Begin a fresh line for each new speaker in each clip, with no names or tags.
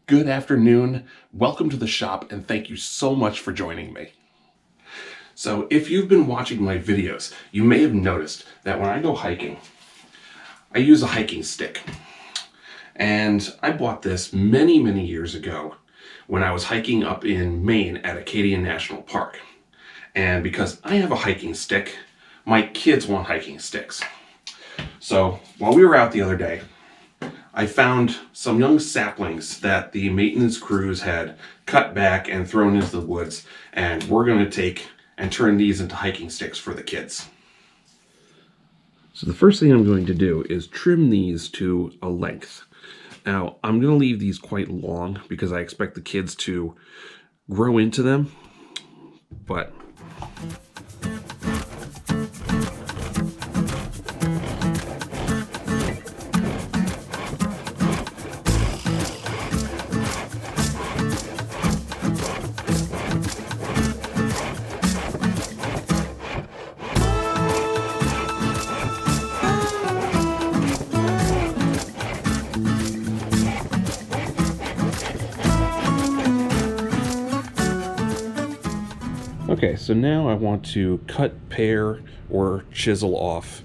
Good afternoon, welcome to the shop, and thank you so much for joining me. So if you've been watching my videos, you may have noticed that when I go hiking, I use a hiking stick. And I bought this many years ago when I was hiking up in Maine at Acadia National Park. And because I have a hiking stick, my kids want hiking sticks. So while we were out the other day, I found some young saplings that the maintenance crews had cut back and thrown into the woods, and we're going to take and turn these into hiking sticks for the kids. So the first thing I'm going to do is trim these to a length. Now, I'm going to leave these quite long because I expect the kids to grow into them, but okay, so now I want to cut, pare, or chisel off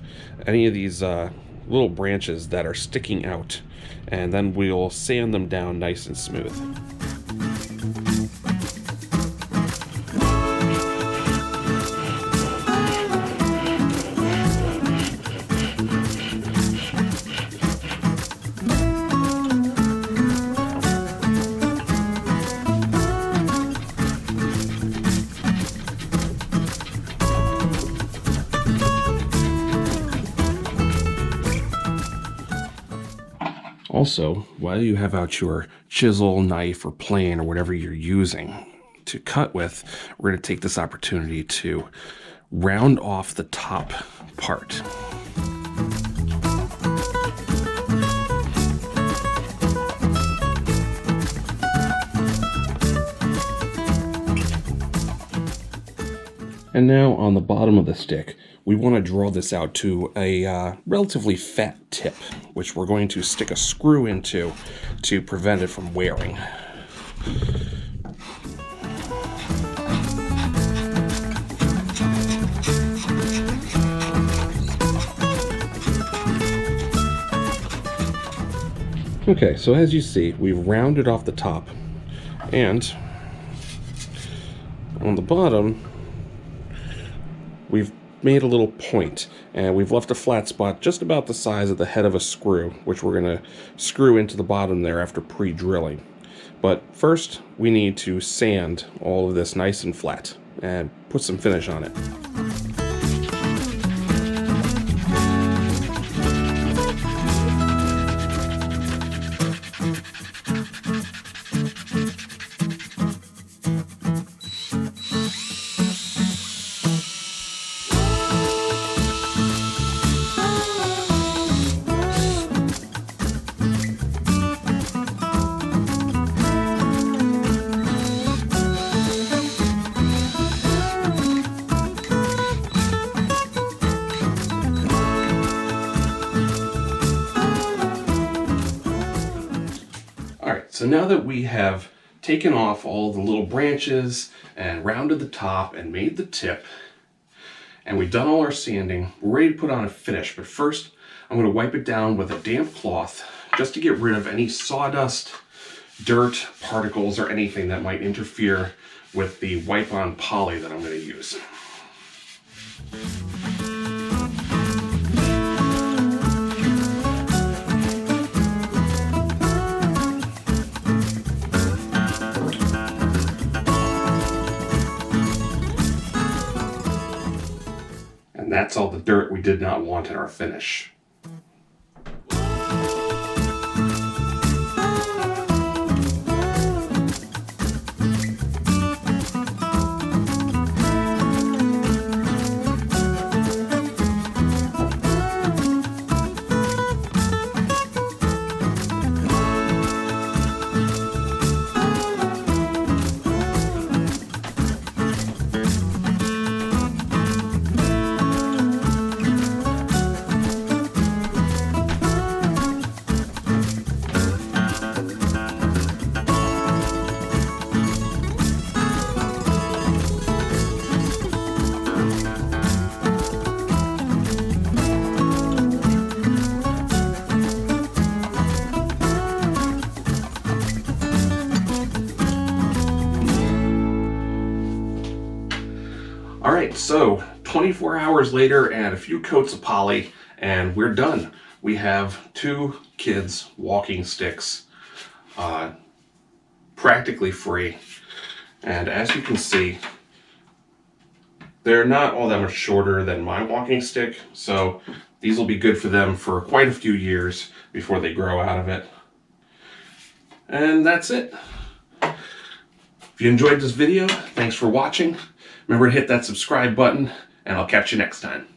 any of these little branches that are sticking out, and then we'll sand them down nice and smooth. Also, while you have out your chisel, knife, or plane, or whatever you're using to cut with, we're going to take this opportunity to round off the top part. And now on the bottom of the stick, we want to draw this out to a relatively fat tip, which we're going to stick a screw into to prevent it from wearing. Okay, so as you see, we've rounded off the top, and on the bottom, we've made a little point, and we've left a flat spot just about the size of the head of a screw, which we're going to screw into the bottom there after pre-drilling. But first, we need to sand all of this nice and flat and put some finish on it. So now that we have taken off all the little branches and rounded the top and made the tip, and we've done all our sanding, we're ready to put on a finish. But first, I'm going to wipe it down with a damp cloth just to get rid of any sawdust, dirt, particles, or anything that might interfere with the wipe-on poly that I'm going to use. That's all the dirt we did not want in our finish. right, so 24 hours later and a few coats of poly, and we're done. We have 2 kids' walking sticks, practically free. And as you can see, they're not all that much shorter than my walking stick, so these will be good for them for quite a few years before they grow out of it. And that's it. If you enjoyed this video, thanks for watching. Remember to hit that subscribe button, and I'll catch you next time.